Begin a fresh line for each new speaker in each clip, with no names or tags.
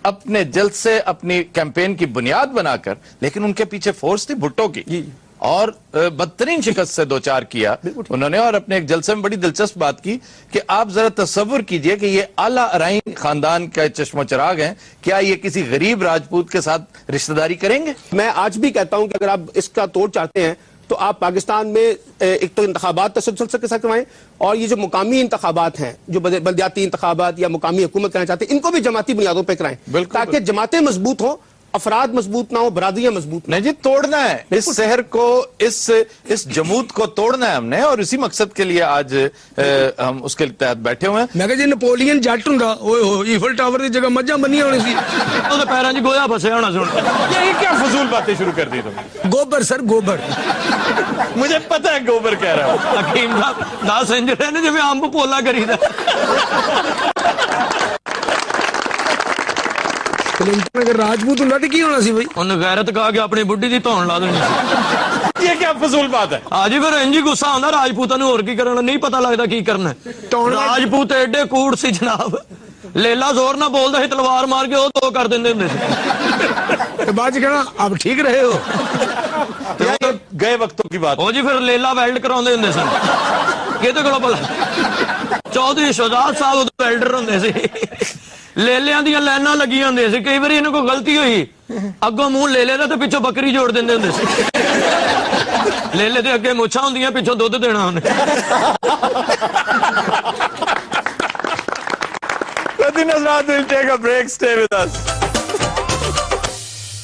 اپنے جلسے اپنی کیمپین کی بنیاد بنا کر، لیکن ان کے پیچھے فورس تھی بھٹو کی اور بدترین شکست سے دوچار کیا انہوں نے، اور اپنے ایک جلسے میں بڑی دلچسپ بات کی کہ آپ ذرا تصور کیجئے کہ یہ اعلیٰ ارائین خاندان کا چشم و چراغ ہیں، کیا یہ کسی غریب راجپوت کے ساتھ رشتہ داری کریں گے؟
میں آج بھی کہتا ہوں کہ اگر آپ اس کا توڑ چاہتے ہیں تو آپ پاکستان میں ایک تو انتخابات تسلسل کے ساتھ کروائیں، اور یہ جو مقامی انتخابات ہیں، جو بلدیاتی انتخابات یا مقامی حکومت کرنا چاہتے ہیں، ان کو بھی جماعتی بنیادوں پہ کرائیں تاکہ جماعتیں مضبوط ہوں، افراد مضبوط نہ ہو، برادریاں مضبوط نہ ہو۔
نہیں جی، توڑنا ہے اس شہر کو، اس جمود کو توڑنا ہے ہم نے، اور اسی مقصد کے لیے آج ہم اس کے تحت بیٹھے ہوئے ہیں۔
میں کہا جی نپولین جٹ ہوں گا، ایفل ٹاور دی جگہ مجھاں بنی ہونی سی، وہ تو پیراں جی گویا پھسیا ہونا سی۔
یہ کیا فضول باتیں شروع کر دی تم؟
گوبر سر، گوبر۔
مجھے پتہ ہے گوبر کہہ رہا ہوں۔
حکیم صاحب 10 انج رہے نا جی میں آم کو پولا کری دا۔ کلنٹن اگر راجپوت ہوں تو کی ہونا سی بھائی؟ انہوں نے غیرت کہا کہ اپنی بڈی دی تون لا دینی سی۔
یہ کیا فضول بات ہے؟
آج ہی پھر انجی غصہ آندا راجپوتاں نوں اور کی کرنا نہیں پتہ لگدا کی کرنا ہے۔ راجپوت ایڈے کوڑ سی جناب، لیلا زور نہ بولدا سی، تلوار مار کے وہ تو کر دیندے ہوندے سی۔ بعد کہنا اب ٹھیک رہے ہو؟
گئے وقتوں کی بات۔
وہ جی پھر لیلا ویلڈ کراؤندے ہوندے سن، کہتے کولوں بھلا چودھری شہزاد صاحب ویلڈر ہوندے سی، لیلیاں دیاں لائناں لگی ہوندے سی، کئی باری انہاں کو غلطی ہوئی اگوں منہ لیلے دا تے پچھوں بکری جوڑ دیندے ہوندے سی، لیلے دے اگے مچھاں ہوندیاں پچھوں دودھ دینا انہیں۔
خواتین حضرات، we'll take a break, stay with us.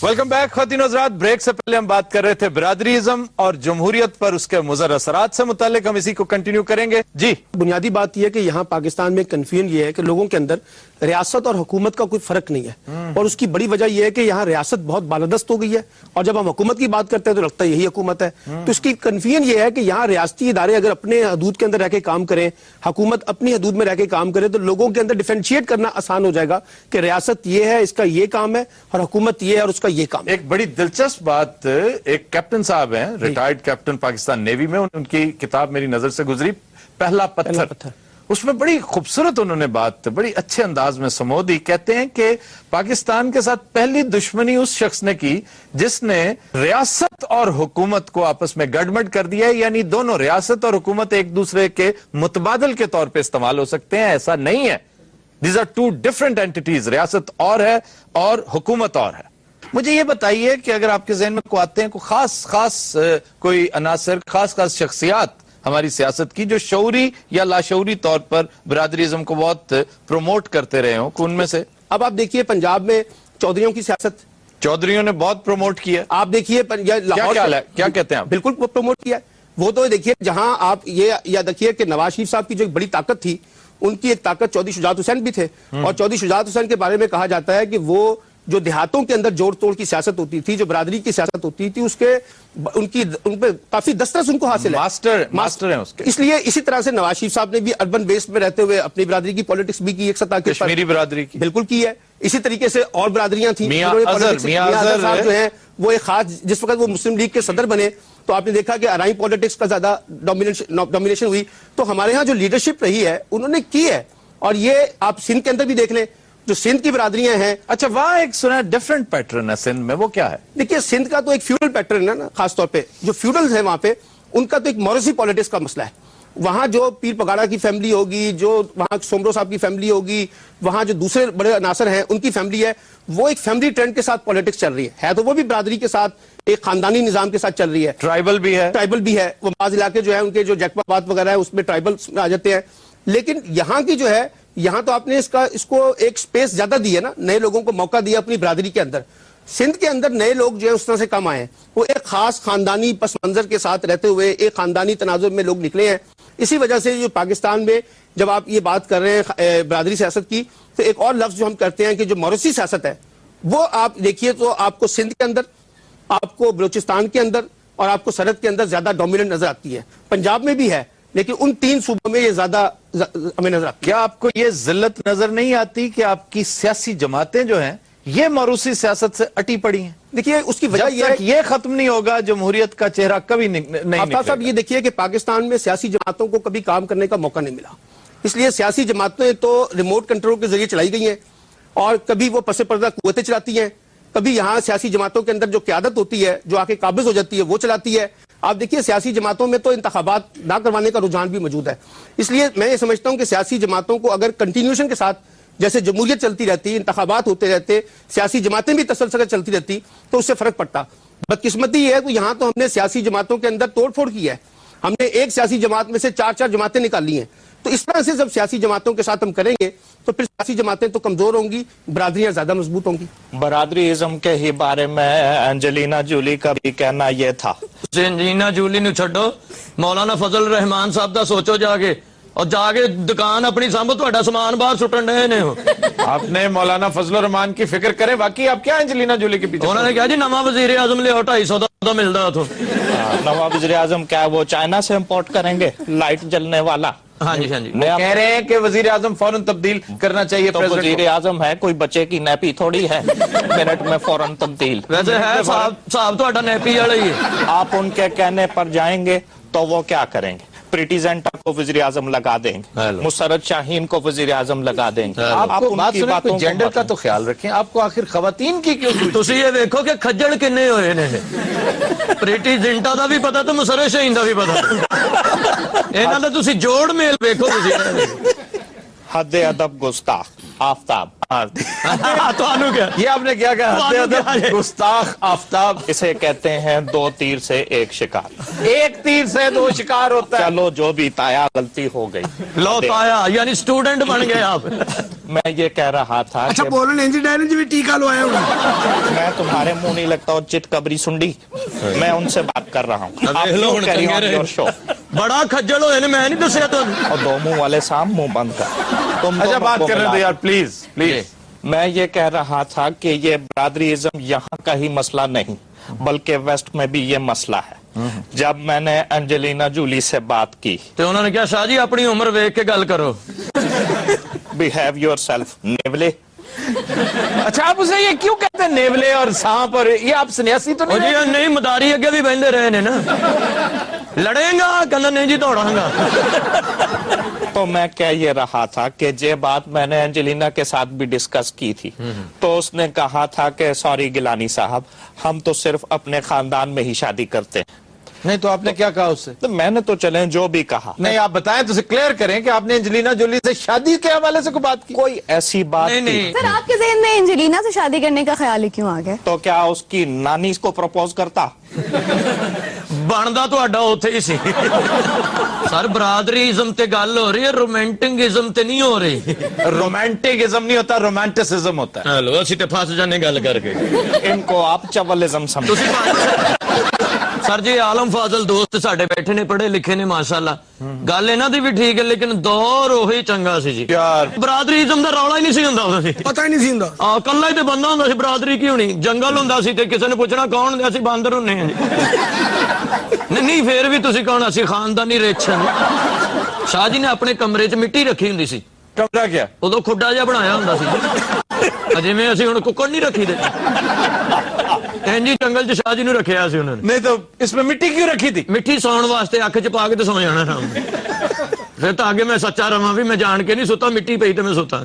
Welcome back. خواتین حضرات، بریک سے پہلے ہم بات کر رہے تھے برادریزم اور جمہوریت پر، اس کے مضر اثرات سے متعلق، ہم اسی کو کنٹینیو کریں گے۔ جی
بنیادی بات یہ ہے کہ یہاں پاکستان میں کنفیوژن یہ ہے کہ لوگوں کے اندر ریاست اور حکومت کا کوئی فرق نہیں ہے، اور اس کی بڑی وجہ یہ ہے کہ یہاں ریاست بہت بالادست ہو گئی ہے، اور جب ہم حکومت کی بات کرتے ہیں تو لگتا ہے یہی حکومت ہے۔ تو اس کی کنفیوژن یہ ہے کہ یہاں ریاستی ادارے اگر اپنے حدود کے اندر رہ کے کام کریں، حکومت اپنی حدود میں رہ کے کام کرے، تو لوگوں کے اندر ڈیفرینشیٹ کرنا آسان ہو جائے گا کہ ریاست یہ ہے، اس کا یہ کام ہے، اور حکومت یہ ہے اور اس کا یہ کام ہے۔
ایک بڑی دلچسپ بات، ایک کیپٹن صاحب ہیں، ریٹائرڈ کیپٹن پاکستان نیوی میں، ان کی کتاب میری نظر سے گزری پہلا پتھر، اس میں بڑی خوبصورت انہوں نے بات بڑی اچھے انداز میں سمو دی۔ کہتے ہیں کہ پاکستان کے ساتھ پہلی دشمنی اس شخص نے کی جس نے ریاست اور حکومت کو آپس میں گڑبڑ کر دیا ہے، یعنی دونوں ریاست اور حکومت ایک دوسرے کے متبادل کے طور پہ استعمال ہو سکتے ہیں، ایسا نہیں ہے۔ These are two different entities، ریاست اور ہے اور حکومت اور ہے۔ مجھے یہ بتائیے کہ اگر آپ کے ذہن میں کوئی آتے ہیں کوئی خاص کوئی عناصر، خاص شخصیات ہماری سیاست کی جو شعوری یا لاشعوری طور پر برادریزم کو بہت پروموٹ کرتے رہے ہوں، ان میں سے؟
اب آپ دیکھیے پنجاب میں چودھریوں کی سیاست،
چودھریوں نے بہت پروموٹ کیا۔
آپ دیکھیے
کیا کہتے ہیں آپ؟
بالکل پروموٹ کیا ہے وہ تو دیکھیے، جہاں آپ یہ یا دیکھیے کہ نواز شریف صاحب کی جو ایک بڑی طاقت تھی، ان کی ایک طاقت چودھری شجاعت حسین بھی تھے، اور چودھری شجاعت حسین کے بارے میں کہا جاتا ہے کہ وہ جو دیہاتوں کے اندر جوڑ توڑ کی سیاست ہوتی تھی، جو برادری کی سیاست ہوتی تھی، ان پہ کافی دسترس ان کو حاصل ہے،
ماسٹر ہیں اس کے۔
اس لیے اسی طرح سے نواز شریف صاحب نے بھی اربن بیس میں رہتے ہوئے اپنی برادری کی پولیٹکس بھی کی، ایک سطح کے
کشمیری برادری کی
بالکل کی ہے۔ اسی طریقے سے اور برادریاں تھیں،
میاں اظہر
صاحب جو ہیں وہ ایک خاص، جس وقت وہ مسلم لیگ کے صدر بنے تو آپ نے دیکھا کہ ارائیں پولیٹکس کا زیادہ ڈومینیشن ہوئی۔ تو ہمارے ہاں جو لیڈرشپ رہی ہے انہوں نے کی ہے، اور یہ آپ سندھ کے اندر بھی دیکھ لیں، جو سندھ کی برادریاں ہیں۔
اچھا، وہاں ایک سنا ڈیفرنٹ پیٹرن ہے سندھ میں، وہ کیا ہے؟
دیکھیے سندھ کا تو ایک فیوڈل پیٹرن ہے نا، خاص طور پہ جو فیوڈلز ہیں وہاں پہ، ان کا تو ایک موروثی پولیٹکس کا مسئلہ ہے۔ وہاں جو پیر پگاڑا کی فیملی ہوگی، جو وہاں سومرو صاحب کی فیملی ہوگی، وہاں جو دوسرے بڑے عناصر ہیں ان کی فیملی ہے، وہ ایک فیملی ٹرینڈ کے ساتھ پولیٹکس چل رہی ہے تو وہ بھی برادری کے ساتھ ایک خاندانی نظام کے ساتھ چل رہی ہے۔
ٹرائبل بھی ہے،
وہ بعض علاقے جو ہیں ان کے جو جیکپا بات وغیرہ ہے اس میں ٹرائبل آ جاتے ہیں، لیکن یہاں کی جو ہے، یہاں تو آپ نے اس کو ایک سپیس زیادہ دی ہے نا، نئے لوگوں کو موقع دیا اپنی برادری کے اندر۔ سندھ کے اندر نئے لوگ جو ہے اس طرح سے کم آئے ہیں، وہ ایک خاص خاندانی پس منظر کے ساتھ رہتے ہوئے ایک خاندانی تناظر میں لوگ نکلے ہیں۔ اسی وجہ سے جو پاکستان میں جب آپ یہ بات کر رہے ہیں برادری سیاست کی، تو ایک اور لفظ جو ہم کرتے ہیں کہ جو موروثی سیاست ہے، وہ آپ دیکھیے تو آپ کو سندھ کے اندر، آپ کو بلوچستان کے اندر اور آپ کو سرحد کے اندر زیادہ ڈومیننٹ نظر آتی ہے۔ پنجاب میں بھی ہے، لیکن ان 3 صوبوں میں یہ زیادہ ہمیں نظر آتی ہے۔
کیا آپ کو یہ ذلت نظر نہیں آتی کہ آپ کی سیاسی جماعتیں جو ہیں یہ موروثی سیاست سے اٹی پڑی ہیں؟
دیکھیے اس کی وجہ
یہ ختم نہیں ہوگا، جمہوریت کا چہرہ کبھی نہیں
آفتاب صاحب، یہ دیکھیے کہ پاکستان میں سیاسی جماعتوں کو کبھی کام کرنے کا موقع نہیں ملا، اس لیے سیاسی جماعتیں تو ریموٹ کنٹرول کے ذریعے چلائی گئی ہیں، اور کبھی وہ پس پردہ قوتیں چلاتی ہیں, کبھی یہاں سیاسی جماعتوں کے اندر جو قیادت ہوتی ہے, جو آ کے قابض ہو جاتی ہے, وہ چلاتی ہے. آپ دیکھیے سیاسی جماعتوں میں تو انتخابات نہ کروانے کا رجحان بھی موجود ہے. اس لیے میں یہ سمجھتا ہوں کہ سیاسی جماعتوں کو اگر کنٹینیوشن کے ساتھ جیسے جمہوریت چلتی رہتی, انتخابات ہوتے رہتے, سیاسی جماعتیں بھی تسلسل چلتی رہتی, تو اس سے فرق پڑتا. بدقسمتی یہ ہے کہ یہاں تو ہم نے سیاسی جماعتوں کے اندر توڑ پھوڑ کی ہے. ہم نے ایک سیاسی جماعت میں سے 4 جماعتیں نکالی ہیں. تو اس طرح سے جب سیاسی جماعتوں کے ساتھ ہم کریں گے تو پھر سیاسی جماعتیں تو کمزور ہوں گی, برادریاں زیادہ مضبوط ہوں گی.
برادری ازم کے ہی بارے میں انجلینا جولی کا بھی کہنا یہ تھا.
انجلینا جولی نو چھڈو, مولانا فضل الرحمان صاحب دا سوچو جا کے, اور جا کے دکان اپنی سامبو, تہاڈا سامان باہر سٹن رہے نے.
آپ نے مولانا فضل الرحمان کی فکر کریں, واقعی آپ کیا انجلینا جولی کے پیچھے؟
انہوں نے کہا جی نواں وزیر اعظم لے 250 دا ملدا اتھوں.
نواب وزیر اعظم کیا وہ چائنا سے امپورٹ کریں گے لائٹ جلنے والا؟
ہاں جی ہاں جی.
کہہ رہے ہیں کہ وزیر اعظم فوراً تبدیل کرنا چاہیے.
تو وزیر اعظم ہے, کوئی بچے کی نیپی تھوڑی ہے منٹ میں فوراً تبدیل.
ویسے ہے صاحب تہاڈا نیپی والا ہی ہے.
آپ ان کے کہنے پر جائیں گے تو وہ کیا کریں گے؟ پریٹی زینٹا کو وزیر اعظم لگا دیں گے, مسرت شاہین کو وزیر اعظم لگا دیں گے.
آپ کو
ان
بات
کی
سنیں,
باتوں
کوئی
کو
جینڈر
مت
کا تو خیال رکھیں. آپ کو آخر خواتین کی کیوں سوچ؟
تسی یہ دیکھو کہ کھجڑ کنے ہوئے نے. پریٹی زنٹا دا بھی پتا تو مسرت شاہین دا بھی پتا. انہاں دا تسی جوڑ میل دیکھو تسی.
حد ادب گستاخ آفتاب.
تانوں کیا
یہ آپ نے کیا کہا؟ حد ادب گستاخ آفتاب.
اسے کہتے ہیں 2 تیر سے 1 شکار.
ایک تیر سے 2 شکار ہوتا ہے.
چلو جو بھی تایا غلطی ہو گئی.
لو تایا یعنی اسٹوڈنٹ بن گئے آپ.
میں یہ کہہ رہا تھا
اچھا
کہ
بولن انجینئرنگ بھی ٹیکا لوایا ہوگا.
میں تمہارے منہ نہیں لگتا, اور چٹ کبری سنڈی میں ان سے بات کر رہا ہوں. آپ کیوں carry on your show؟
بڑا کھجڑ ہوئے نے, میں نہیں دسیا تو.
اور 2 منہ والے سام منہ بند کر. تم
اچھا
دونوں
بات
کو
کرنے
ملا.
دو یار, پلیز پلیز.
میں یہ کہہ رہا تھا کہ یہ برادری ازم یہاں کا ہی مسئلہ نہیں بلکہ ویسٹ میں بھی یہ مسئلہ ہے. جب میں نے انجلینا جولی سے بات کی
تو انہوں نے کیا شاہ جی اپنی عمر ویک کے گل کرو.
behave yourself نیولے.
اچھا آپ اسے یہ کیوں کہتے ہیں نیولے اور سانپ, اور یہ آپ سنیاسی تو
او
نہیں
جی نہیں, مداری اگے بھی بہندے رہے نے نا. لڑیں گا کہنا نہیں جی دوڑاں گا.
تو میں کہہ یہ رہا تھا کہ یہ بات میں نے انجلینا کے ساتھ بھی ڈسکس کی تھی, تو اس نے کہا تھا کہ سوری گیلانی صاحب, ہم تو صرف اپنے خاندان میں ہی شادی کرتے ہیں.
نہیں تو آپ نے کیا کہا اس سے؟
تو میں نے تو چلیں جو بھی کہا.
نہیں آپ بتائیں, تو اسے کلیئر کریں کہ آپ نے انجلینا جولی سے شادی کے حوالے سے کوئی بات کی؟
کوئی ایسی بات
نہیں
کی
نہیں,
سر آپ کے ذہن میں انجلینا سے شادی کرنے کا خیال ہی کیوں آ گیا؟
تو کیا اس کی نانی اس کو پروپوز کرتا؟
بندا تہاڈا اوتھے ہی سی. سر برادری ازم تے گل ہو رہی ہے, رومانٹک ازم تے نہیں ہو رہی.
رومانٹک ازم نہیں ہوتا, رومانٹسزم ہوتا ہے.
ہلو اسی تے پھس جانے گل کر کے.
ان کو آپ چولزم سمجھیں.
سر جی عالم فاضل دوست ساڈے بیٹھے نے, پڑھے لکھے نے ماشاءاللہ. گل انہاں دی بھی ٹھیک ہے, لیکن دور وہی چنگا سی جی.
یار
برادری ازم دا رولا ہی نہیں سی ہوندا سی.
پتہ ہی نہیں سی ہوندا.
کلا ہی تے بندہ ہوندا سی, برادری کی ہونی. جنگل ہوندا سی تے کسے نے پوچھنا کون, اسی باندر ہونے ہیں جی. نہیں پھر بھی تسی کون, اسی خاندانی رچ. شاہ جی نے اپنے کمرے چ مٹی رکھی ہوندی سی.
کمرہ کیا؟
ادو کھڈا جہا بنایا ہوندا سی, جویں اسی ہن ککڑ نہیں رکھی دے. جی جنگل چ شاہ جی نو رکھیا سی انہوں نے.
نہیں تو اس میں مٹی کیوں رکھی تھی؟
مٹھی سون واسطے اکھ چ پا کے تے سو جانا آرام نال. پھر تو آگے میں سچا رواں بھی, میں جان کے نہیں ستا, مٹی پئی تے میں ستا.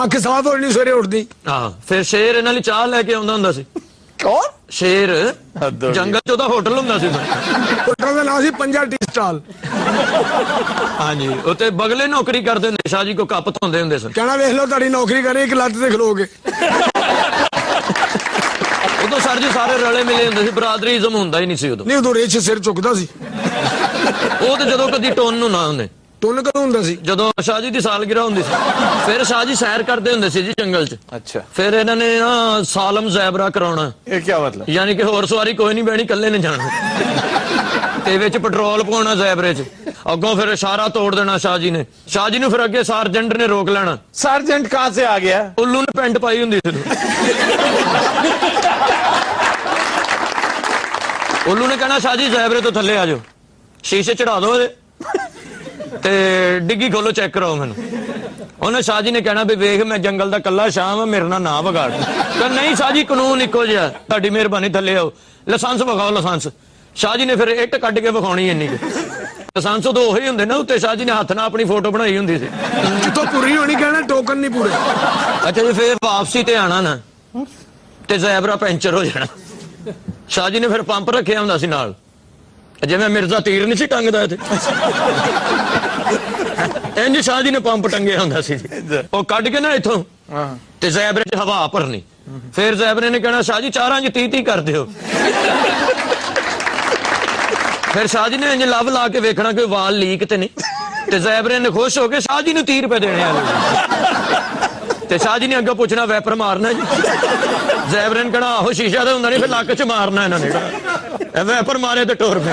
آنکھ صاف ہو نہیں سویرے اٹھدی.
ہاں پھر شیر انہاں لئی چاہ لے کے آوندا ہوندا سی.
کون؟
شیر
حد ہو گئی.
جنگل چ دا ہوٹل ہوندا سی.
ہوٹل دا نام سی پنجا ٹی سٹال.
ہاں جی اوتے بگلے نوکری کردے ہندے, شاہ جی کو کپ دھوندے ہوندے سن.
کہنا ویکھ لو تہاڈی نوکری کرے ایک لت تے کھلو گے.
ادو سر جی سارے رلے ملے ہوندے سی, برادری ازم ہوندا ہی نہیں سی ادو.
نہیں ادو ریچ سر چکدا سی.
وہ تے جدوں کدی ٹون نو نہ ہوندے,
تن کدوں ہوندا سی؟
جدوں شاہ جی دی سالگرہ ہوندی سی. پھر شاہ جی سیر کردے ہوندے سی جی جنگل چ.
اچھا
پھر انہاں نے سالم زیبرا کراونا,
یہ کیا مطلب؟
یعنی کہ ہور سواری کوئی نہیں بہنی, کلے نے جانا. تے وچ پٹرول پوانا زیبرے چ, اگوں پھر اشارہ توڑ دینا شاہ جی نے. شاہ جی نو پھر اگے سارجنٹ نے روک لینا.
سارجنٹ کہاں سے آ گیا؟
الو نے پینٹ پائی ہوندی سی. الو نے کہنا شاہ جی زیبرے تو تھلے آ جاؤ, شیشے چڑھا دو تے ڈگی کھولو, چیک کراؤ مینوں. انہیں شاہ جی نے کہنا بھی ویکھ میں جنگل دا کلا شاہ, میرے نال نہ بگاڑ. کہ نہیں شاہ جی قانون اکو جہا, تہاڈی مہربانی تھلے آؤ, لائسنس بخاؤ لائسنس. شاہ جی نے پھر اٹ کڈ کے بخاونی اینی کہ ਲਾਇਸੈਂਸ ਉਦੋਂ ਉਹੀ ਹੁੰਦੇ ਨਾ, ਉੱਤੇ ਸ਼ਾਹ ਜੀ ਨੇ ਹੱਥ ਨਾਲ ਆਪਣੀ ਫੋਟੋ ਬਣਾਈ ਹੁੰਦੀ ਸੀ।
ਜਿੱਥੋਂ ਪੂਰੀ ਹੋਣੀ ਕਹਿਣਾ ਟੋਕਨ ਨਹੀਂ ਪੂਰੇ।
ਅੱਛਾ ਜੀ, ਫੇਰ ਵਾਪਸੀ ਤੇ ਆਣਾ ਨਾ ਤੇ ਜ਼ੈਬਰਾ ਪੈਂਚਰ ਹੋ ਜਾਣਾ। ਸ਼ਾਹ ਜੀ ਨੇ ਫਿਰ ਪੰਪ ਰੱਖਿਆ ਹੁੰਦਾ ਸੀ ਨਾਲ, ਜਿਵੇਂ ਮਿਰਜ਼ਾ ਤੀਰ ਨਹੀਂ ਸੀ ਟੰਗਦਾ ਇੱਥੇ, ਇੰਜ ਸ਼ਾਹ ਜੀ ਨੇ ਪੰਪ ਟੰਗਿਆ ਹੁੰਦਾ ਸੀ। ਉਹ ਕੱਢ ਕੇ ਨਾ ਇੱਥੋਂ ਤੇ ਜ਼ੈਬਰੇ 'ਚ ਹਵਾ ਭਰਨੀ, ਫਿਰ ਜ਼ੈਬਰੇ ਨੇ ਕਹਿਣਾ ਸ਼ਾਹ ਜੀ ਚਾਰਾਂ 'ਚ 30-30 ਕਰ ਦਿਓ। ਫਿਰ ਸ਼ਾਹ ਜੀ ਨੇ ਇੰਜ ਲੱਭ ਲਾ ਕੇ ਵੇਖਣਾ ਕਿ ਵਾਲ ਲੀਕ ਤੇ ਨਹੀਂ, ਤੇ ਜ਼ੈਬਰੇ ਨੇ ਖੁਸ਼ ਹੋ ਕੇ ਸ਼ਾਹ ਜੀ ਨੂੰ 30 ਰੁਪਏ ਦੇਣੇ ਆ। ਤੇ ਸ਼ਾਹ ਜੀ ਨੇ ਅੱਗੇ ਪੁੱਛਣਾ ਵੈਪਰ ਮਾਰਨਾ ਜੀ, ਜ਼ੈਬਰੇ ਨੇ ਕਹਿਣਾ ਆਹੋ ਸ਼ੀਸ਼ਾ ਤਾਂ ਹੁੰਦਾ ਨਹੀਂ, ਫਿਰ ਲੱਕ 'ਚ ਮਾਰਨਾ ਇਹਨਾਂ ਨੇ। ਵੈਪਰ ਮਾਰੇ ਤੇ ਟੁਰ ਪਏ।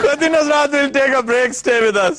Khawateen Hazrat will take a break, stay with us.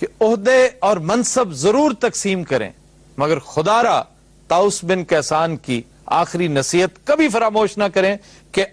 کہ عہدے اور منصب ضرور تقسیم کریں مگر خدا را طاؤس بن کیسان کی آخری نصیحت کبھی فراموش نہ کریں کہ